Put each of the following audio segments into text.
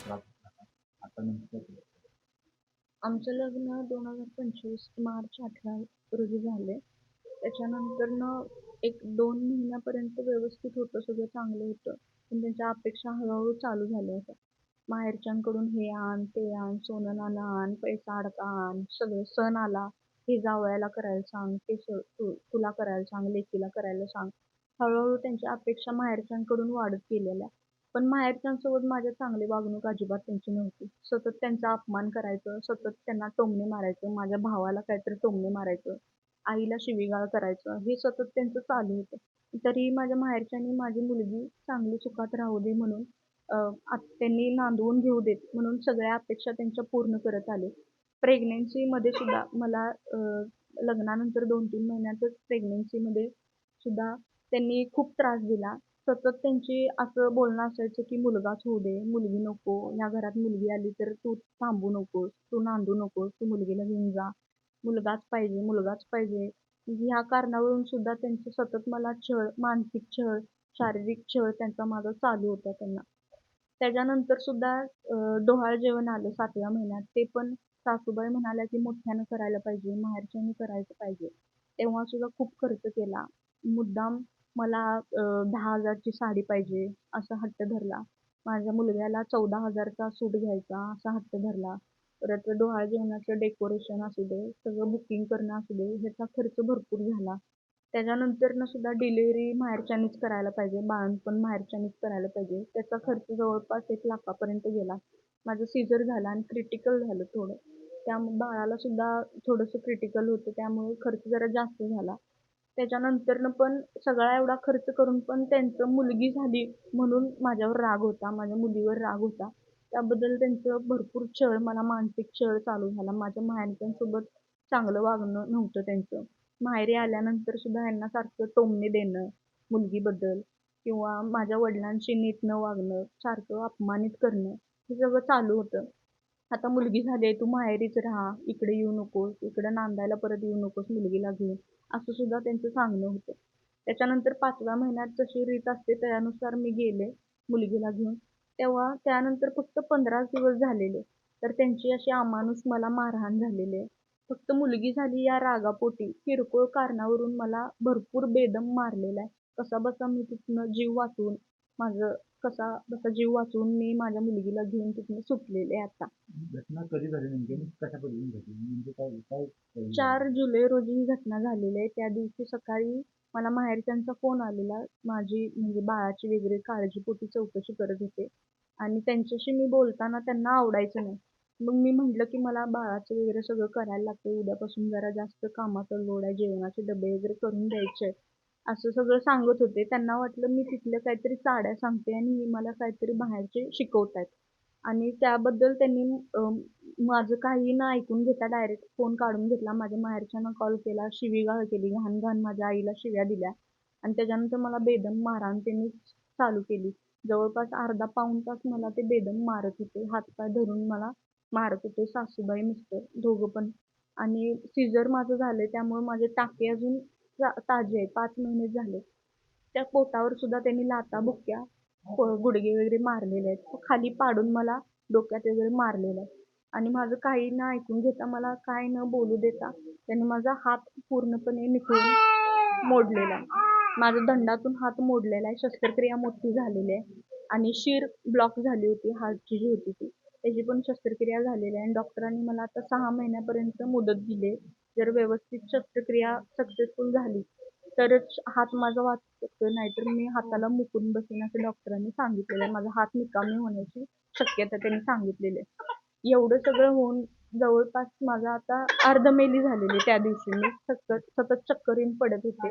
त्रास होता. आता नेमकं आमचं लग्न 2025 मार्च 18 रोजी झाले. त्याच्यानंतरनं 1-2 महिन्यापर्यंत व्यवस्थित होतं, सगळं चांगलं होतं. पण त्यांच्या अपेक्षा हळूहळू चालू झाल्या होत्या. माहेरच्यांकडून हे आण, ते आण, सोनं-नाणं आण, पैसा अडका आण, सगळं सण आला, हे जावयाला करायला सांग, ते तुला करायला सांग, लेकीला करायला सांग. हळूहळू त्यांच्या अपेक्षा माहेरच्यांकडून वाढत गेलेल्या. पण माहेरच्यांसोबत माझ्या चांगली वागणूक अजिबात त्यांची नव्हती. सतत त्यांचा अपमान करायचं, सतत त्यांना टोमणे मारायचं, माझ्या भावाला काहीतरी टोमणे मारायचं, आईला शिवीगाळ करायचं, हे सतत त्यांचं चालू होतं. तरीही माझ्या माहेरच्यांनी माझी मुलगी चांगली सुखात राहू दे म्हणून त्यांनी नांदवून घेऊ देत म्हणून सगळ्या अपेक्षा त्यांच्या पूर्ण करत आले. प्रेग्नन्सीमध्ये सुद्धा मला लग्नानंतर 2-3 महिन्यातच प्रेग्नन्सीमध्ये सुद्धा त्यांनी खूप त्रास दिला. सतत त्यांची असं बोलणं असायचं की मुलगाच होऊ दे, मुलगी नको, ह्या घरात मुलगी आली तर तू थांबू नकोस, तू नांदू नकोस, तू मुलगीला घेऊन जा, मुलगाच पाहिजे, मुलगाच पाहिजे. ह्या कारणावरून सुद्धा त्यांचं सतत मला छळ, मानसिक छळ, शारीरिक छळ त्यांचा माझा चालू होता त्यांना. त्याच्यानंतर सुद्धा डोहाळे जेवण आलं 7व्या महिन्यात. ते पण सासूबाई म्हणाल्या की मोठ्यानं करायला पाहिजे, माहेरच्यांनी करायचं पाहिजे. तेव्हा सुद्धा खूप खर्च केला. मुद्दाम मला 10,000 ची साडी पाहिजे असा हट्ट धरला. माझ्या मुलग्याला 14,000 चा सूट घ्यायचा असा हट्ट धरला. परत डोहाळे जेवणाचं डेकोरेशन असू दे, सगळं बुकिंग करणं असू दे, ह्याचा खर्च भरपूर झाला. त्याच्यानंतरनं सुद्धा डिलिव्हरी माहेरच्यांनीच करायला पाहिजे, बाळंतपण माहेरच्यांनीच करायला पाहिजे. त्याचा खर्च जवळपास 1 लाखापर्यंत गेला. माझं सीझर झालं आणि क्रिटिकल झालं थोडं. त्यामुळे बाळाला सुद्धा थोडंसं क्रिटिकल होतं, त्यामुळे खर्च जरा जास्त झाला. त्याच्यानंतरनं पण सगळा एवढा खर्च करून पण त्यांचं मुलगी झाली म्हणून माझ्यावर राग होता, माझ्या मुलीवर राग होता. त्याबद्दल त्यांचं भरपूर छळ, मला मानसिक छळ चालू झाला. माझ्या माहेरच्यांसोबत चांगलं वागणं नव्हतं त्यांचं. माहेरी आल्यानंतर सुद्धा यांना सारखं टोमणे देणं मुलगीबद्दल किंवा माझ्या वडिलांशी नीट न वागणं, सारखं अपमानित करणं, हे सगळं चालू होतं. आता मुलगी झाली आहे, तू माहेरीच राहा, इकडे येऊ नकोस, इकडं नांदायला परत येऊ नकोस मुलगीला घेऊन, असं सुद्धा त्यांचं सांगणं होतं. त्याच्यानंतर 5व्या महिन्यात जशी रीत असते त्यानुसार मी गेले मुलगीला घेऊन. तेव्हा त्यानंतर फक्त 15 दिवस झालेले, तर त्यांची अशी अमानुष मला मारहाण झालेली आहे. फक्त मुलगी झाली या रागापोटी किरकोळ कारणावरून मला भरपूर बेदम मारलेला आहे. कसाबसा मी तिथनं जीव वाचवून माझं कसाबसा जीव वाचवून मी माझ्या मुलगीला घेऊन तिथनं सुटलेले आहे आता. घटना कधी झाली नेमकी आणि कशा पद्धतीने घडली? म्हणजे काय काय 4 जुलै रोजी ही घटना झालेली आहे. त्या दिवशी सकाळी मला माहेरच्यांचा फोन आलेला. माझी म्हणजे बाळाची वगैरे काळजीपोटी चौकशी करत होते आणि त्यांच्याशी मी बोलताना त्यांना आवडायचं नाही. मग मी म्हटलं की मला बाळाचं वगैरे सगळं करायला लागतं. उद्यापासून जरा जास्त कामाचा लोड आहे. जेवणाचे डबे वगैरे करून द्यायचे आहेत. असं सगळं सांगत होते. त्यांना वाटलं मी तिथल्या काहीतरी चाड्या सांगते आणि ही मला काहीतरी बाहेरचे शिकवतायत. आणि त्याबद्दल त्यांनी माझं काही न ऐकून घेता डायरेक्ट फोन काढून घेतला. माझ्या माहेरच्यांना कॉल केला, शिवीगाळ केली, घाण-घाण माझ्या आईला शिव्या दिल्या आणि त्याच्यानंतर मला बेदम मारहाण त्यांनी चालू केली. जवळपास अर्धा पाऊण तास मला ते बेदम मारत होते. हातपाय धरून मला मारत होते. सासूबाई, मिस्टर दोघं पण. आणि सीझर माझं झालंय त्यामुळे माझे टाके अजून ताजे आहे. 5 महिने झाले. त्या पोटावर सुद्धा त्यांनी लाथा, बुक्क्या, गुडघे वगैरे मारलेले आहेत. खाली पाडून मला डोक्यात वगैरे मारलेलं आहे. आणि माझं काही न ऐकून घेता, मला काय न बोलू देता त्यांनी माझा हात पूर्णपणे निखळून मोडलेला आहे. माझा दंडातून हात मोडलेला आहे. शस्त्रक्रिया मोठी झालेली आहे आणि शीर ब्लॉक झाली होती, हार्टची जी होती ती. त्याची पण शस्त्रक्रिया झालेली आहे आणि डॉक्टरांनी मला आता 6 महिन्यापर्यंत मुदत दिली आहे. जर व्यवस्थित शस्त्रक्रिया सक्सेसफुल झाली तरच हात माझा वाचू शकतो, नाहीतर मी हाताला मुकून बसेन असं डॉक्टरांनी सांगितलेलं आहे. माझा हात निकामी होण्याची शक्यता त्यांनी सांगितलेली आहे. एवढं सगळं होऊन जवळपास माझा आता अर्धमेली झालेली त्या दिवशी. मी सतत चक्कर येऊन पडत होते.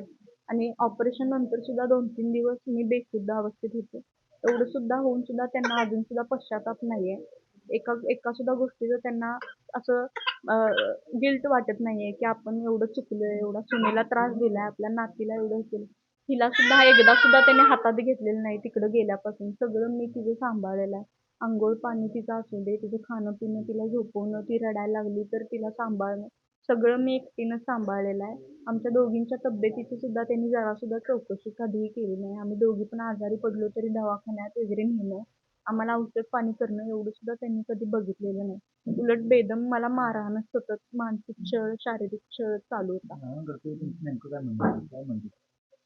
आणि ऑपरेशन नंतर सुद्धा 2-3 दिवस मी बेशुद्ध अवस्थेत होते. एवढं सुद्धा होऊन सुद्धा त्यांना अजून सुद्धा पश्चाताप नाहीये. एका एका सुद्धा गोष्टीचं त्यांना असं गिल्ट वाटत नाहीये, की आपण एवढं चुकलोय, एवढा सुनेला त्रास दिलाय, आपल्या नातीला एवढं हे केलं. तिला सुद्धा एकदा सुद्धा त्यांनी हातात घेतलेलं नाही तिकडं गेल्यापासून. सगळं मी तिचं सांभाळलेलं आहे. अंघोळ पाणी तिचं असू दे, तिचं खाणं-पिणं, तिला झोपवणं, ती रडायला लागली तर तिला सांभाळणं, सगळं मी एकटीनंच सांभाळलेलं आहे. आमच्या दोघींच्या तब्येतीची सुद्धा त्यांनी जरासुद्धा चौकशी कधीही केली नाही. आम्ही दोघी पण आजारी पडलो तरी दवाखान्यात वगैरे नेणं, आम्हाला औषध पाणी करणं एवढं सुद्धा त्यांनी कधी बघितलेलं नाही. उलट बेदम मला मारहाणच सतत मानसिक छळ, शारीरिक छळ चालू होता. नेमकं काय म्हणणं काय म्हणते?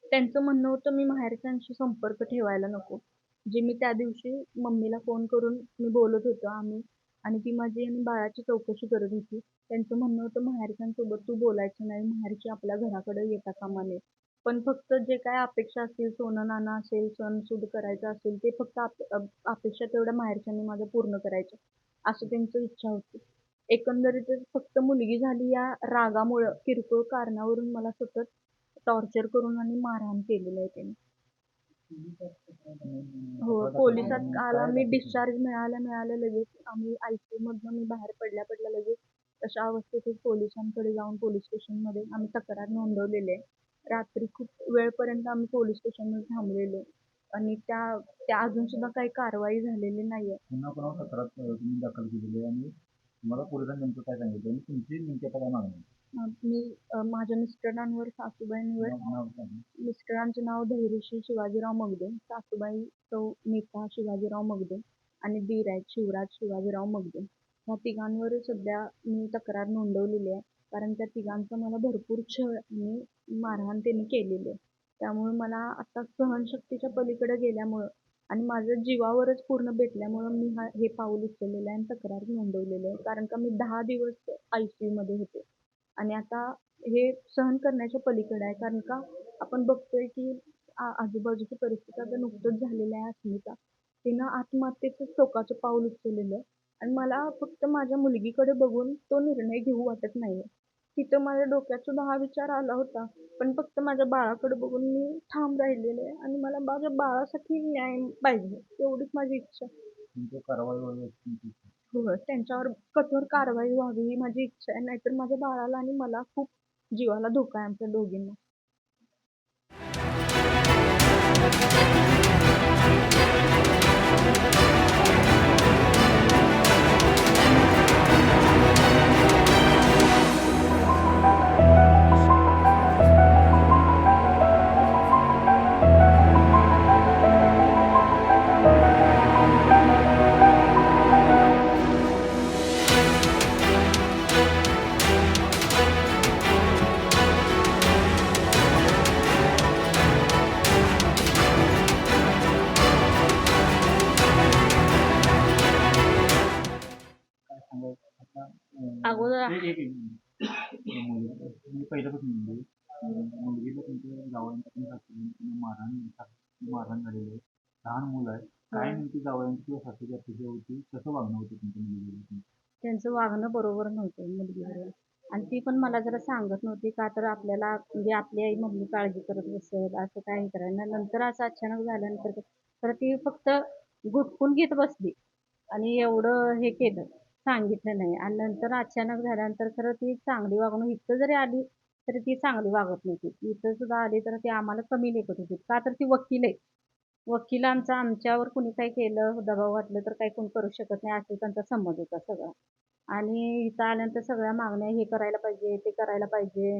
त्यांचं म्हणणं होतं मी माहेरच्यांशी संपर्क ठेवायला नको. जे मी त्या दिवशी मम्मीला फोन करून मी बोलत होतो आम्ही आणि ती माझी आणि बाळाची चौकशी करत होती. त्यांचं म्हणणं होतं माहेरच्यांसोबत तू बोलायचं नाही, माहेरची आपल्या घराकडे येता कामा नये. पण फक्त जे काय अपेक्षा असतील, सोनं-नाणं असेल, सण-सूद करायचं असेल, ते फक्त अपेक्षा तेवढ्या माहेरच्यांनी माझ्या पूर्ण करायच्या, असं त्यांची इच्छा होती. एकंदरीतच फक्त मुलगी झाली या रागामुळं, किरकोळ कारणावरून मला सतत टॉर्चर करून आणि मारहाण केलेलं आहे त्यांनी. हो, पोलिसात आला मी डिस्चार्ज मिळाल्या लगेच आम्ही ICU मी बाहेर पडल्या लगेच तशा अवस्थेतच पोलिसांकडे जाऊन पोलीस स्टेशनमध्ये आम्ही तक्रार नोंदवलेली आहे. रात्री खूप वेळपर्यंत आम्ही पोलीस स्टेशनमध्ये थांबलेलो आणि त्या अजून सुद्धा काही कारवाई झालेली नाहीये. पुन्हा कोणावर तक्रार तुम्ही दाखल केलेली आहे आणि तुम्हाला पोलिसांनी नेमकं काय सांगितलं आणि तुमची नेमकी आता काय मागणी आहे? मी माझ्या मिस्टरांवर, सासूबाईंवर, नाव सांगा. मिस्टरांचे नाव धैर्यशील शिवाजीराव मगदुम, सासूबाई सौ नीता शिवाजीराव मगदुम आणि दीर आहेत शिवराज शिवाजीराव मगदुम. ह्या तिघांवर सध्या मी तक्रार नोंदवलेली आहे. कारण त्या तिघांचं मला भरपूर छळ आणि मारहाण त्यांनी केलेली आहे. त्यामुळे मला आता सहनशक्तीच्या पलीकडे गेल्यामुळं आणि माझं जीवावरच पूर्ण बेतल्यामुळं मी हे पाऊल उचललेलं आहे आणि तक्रार नोंदवलेली आहे. कारण का मी 10 दिवस ICU मध्ये होते आणि आता हे सहन करण्याच्या पलीकडे आहे. कारण का आपण बघतोय की आजूबाजूची परिस्थिती आता नुकतंच झालेलं आहे. अस्मिता तिनं आत्महत्येचं टोकाचं पाऊल उचललेलं आणि मला फक्त माझ्या मुलगीकडे बघून तो निर्णय घेऊ वाटत नाहीये. तिथं माझ्या डोक्यात सुद्धा हा विचार आला होता, पण फक्त माझ्या बाळाकडे बघून मी ठाम राहिलेले आणि मला माझ्या बाळासाठी न्याय पाहिजे एवढीच माझी इच्छा. तुमची कारवाई वगैरे तुमची हो, त्यांच्यावर कठोर कारवाई व्हावी ही माझी इच्छा आहे. नाहीतर माझ्या बाळाला आणि मला खूप जीवाला धोका आहे आमच्या दोघींना. काय सांगायचं आता अगोदर एक पहिल्यापासून मुलगीला तुमच्या जावयांपासून सासूबाईंनी मारहाण झालेली आहे. लहान मुलं आहे. काय नेमकी जावयांची किंवा सासूची अपेक्षा होती? कसं वागणं होतं तुमच्या मुलगीला? त्यांचं वागणं बरोबर नव्हतं मुलगीवर आणि ती पण मला जरा सांगत नव्हती का तर आपल्याला म्हणजे आपली आई मम्मी काळजी करत बसेल असं काही करायला. नंतर असं अचानक झाल्यानंतर तर ती फक्त घुटकून घेत बसली आणि एवढं हे केलं, सांगितलं नाही आणि नंतर अचानक झाल्यानंतर खरं ती चांगली वागणूक इथं जरी आली तरी ती चांगली वागत नव्हती. इथं सुद्धा आली तर ती आम्हाला कमी लेखत होती. का तर ती वकील आहे. वकील आमच्यावर कुणी काही केलं, दबाव घातलं तर काही कोण करू शकत नाही असं त्यांचा समज होता सगळा. आणि इथं आल्यानंतर सगळ्या मागण्या हे करायला पाहिजे, ते करायला पाहिजे.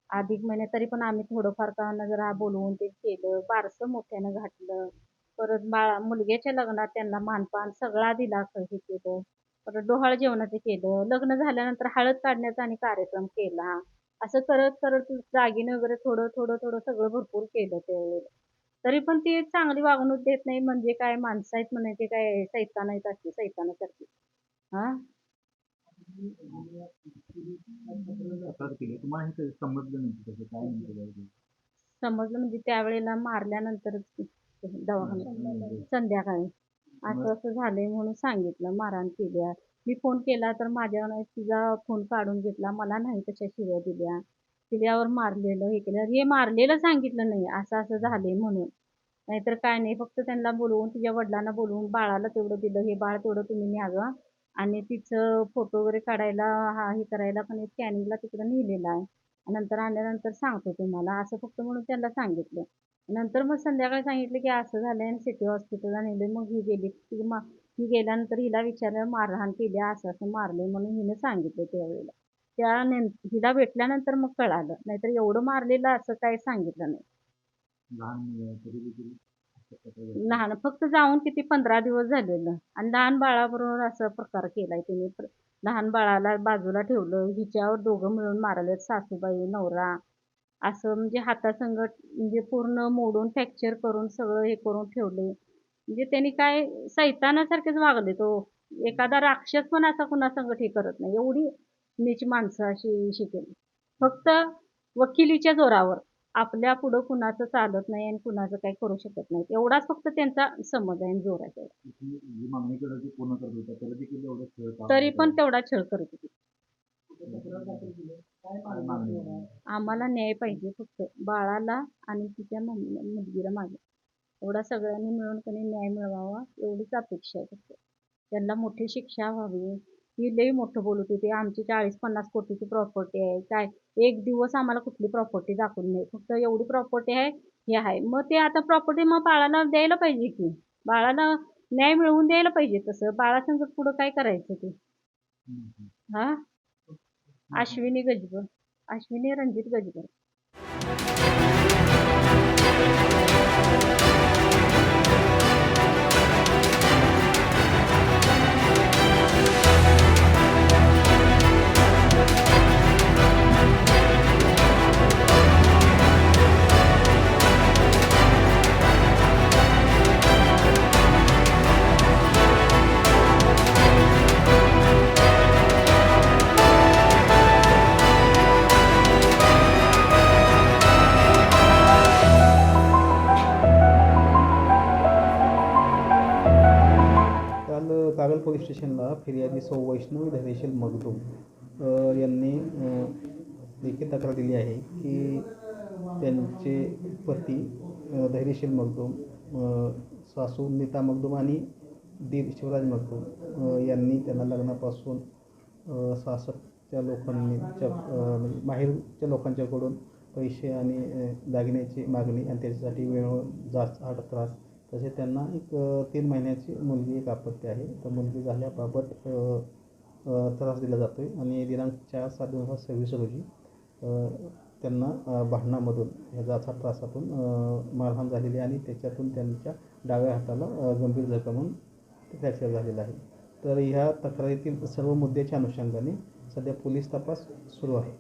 अधिक महिन्यात तरी पण आम्ही थोडंफार का जरा बोलवून ते केलं. बारसं मोठ्यानं घातलं. परत मुलग्याच्या लग्नात त्यांना मानपान सगळा दिला हे केलं. परत डोहाळ जेवणाचं केलं. लग्न झाल्यानंतर हळद काढण्याचा आणि कार्यक्रम केला. असं करत दागिने वगैरे थोडं सगळं भरपूर केलं त्यावेळेला. तरी पण ती चांगली वागणूक देत नाही म्हणजे काय माणसं आहेत म्हणायचे काय सैतान आहेत अशी सैतानासारखी. हां? तक्रार केली. तुम्हाला हे कधी समजलं नाही कसं काय नेमकं झालं? समजलं म्हणजे त्यावेळेला मारल्यानंतरच की दवाखान्यात संध्याकाळी. असं झालंय म्हणून सांगितलं, मारहाण केल्या. मी फोन केला तर माझ्या तिचा फोन काढून घेतला. मला नाही तशा शिव्या दिल्या. दिल्यावर मारलेलं, हे केलं. हे मारलेलं सांगितलं नाही, असं असं झालंय म्हणून. नाहीतर काय नाही, फक्त त्यांना बोलवून, तुझ्या वडिलांना बोलवून बाळाला तेवढं दिलं, हे बाळ तेवढं तुम्ही न्यावं आणि तिचं फोटो वगैरे काढायला, हे करायला पण स्कॅनिंगला तिकडं नेलेलं आहे. नंतर आल्यानंतर सांगतो तुम्हाला, असं फक्त म्हणून त्यांना सांगितलं. नंतर मग संध्याकाळी सांगितलं की असं झालंय आणि सिटी हॉस्पिटलला नेले. मग ही गेली, ही गेल्यानंतर हिला विचारलं, मारहाण केली, असं असं मारलंय म्हणून हिने सांगितलं त्यावेळेला. हिला भेटल्यानंतर मग कळालं, नाहीतर एवढं मारलेलं असं काही सांगितलं नाही. लहान मुलं आहे तरी देखील अशा प्रकारे घडतं. लहान फक्त जाऊन किती 15 दिवस झालेलं आणि लहान बाळाबरोबर असा प्रकार केलाय तिने. लहान बाळाला बाजूला ठेवलं, हिच्यावर दोघं मिळून मारले, सासूबाई नवरा. असं म्हणजे हातासंगट म्हणजे पूर्ण मोडून फ्रॅक्चर करून सगळं हे करून ठेवले. म्हणजे त्यांनी काय सैतानासारखेच वागले तो. एखादा राक्षस पण असा कुणासंगट हे करत नाही. एवढी नीच माणसं अशी केली. फक्त वकिलीच्या जोरावर. आपल्या पुढं कुणाचं चालत नाही आणि कुणाचं काही करू शकत नाही. एवढाच फक्त त्यांचा समज आहे आणि जोर आहे तेवढा. ती जी मागणी करत ती पूर्ण करत होता तरी देखील एवढं छळ का तरी होत पण आहे? तेवढा छळ करत होती. काय मागणी आहे? आम्हाला न्याय पाहिजे फक्त बाळाला आणि तिच्या मुलगीला माझ्या. एवढा सगळ्यांनी मिळून त्यांनी न्याय मिळवावा एवढीच अपेक्षा आहे फक्त. त्यांना मोठी शिक्षा व्हावी. ही लई मोठं बोलत होती. आमची 40-50 कोटीची प्रॉपर्टी आहे. काय एक दिवस आम्हाला कुठली प्रॉपर्टी दाखवली नाही. फक्त एवढी प्रॉपर्टी आहे, हे आहे. मग ते आता प्रॉपर्टी मग बाळाला द्यायला पाहिजे की. बाळाला न्याय मिळवून द्यायला पाहिजे तसं. बाळासंगट पुढं काय करायचं ते? हम्म, हम्म. हां? अश्विनी गजबर. अश्विनी रणजित गजबर. काल कागल पोलीस स्टेशनला फिर्यादी सौ वैष्णवी धैर्यशील मगदूम यांनी लेखी तक्रार दिली आहे की त्यांचे पती धैर्यशील मगदूम, सासू नीता मगदूम आणि दीर शिवराज मगदूम यांनी त्यांना लग्नापासून सासरच्या लोकांच्या म्हणजे माहेरच्या लोकांच्याकडून पैसे आणि दागिन्याची मागणी आणि त्याच्यासाठी वेळोवेळ जास्त त्रास. तसे त्यांना एक 3 महिन्याची मुलगी एक अपत्य आहे. तर मुलगी झाल्याबाबत त्रास दिला जातो आहे आणि दिनांक 4/7/2026 रोजी त्यांना भांडणामधून या जाचा त्रासातून मारहाण झालेली आणि त्याच्यातून त्यांच्या डाव्या हाताला गंभीर जखम होऊन फ्रॅक्चर झालेला आहे. तर ह्या तक्रारीतील सर्व मुद्द्याच्या अनुषंगाने सध्या पोलीस तपास सुरू आहे.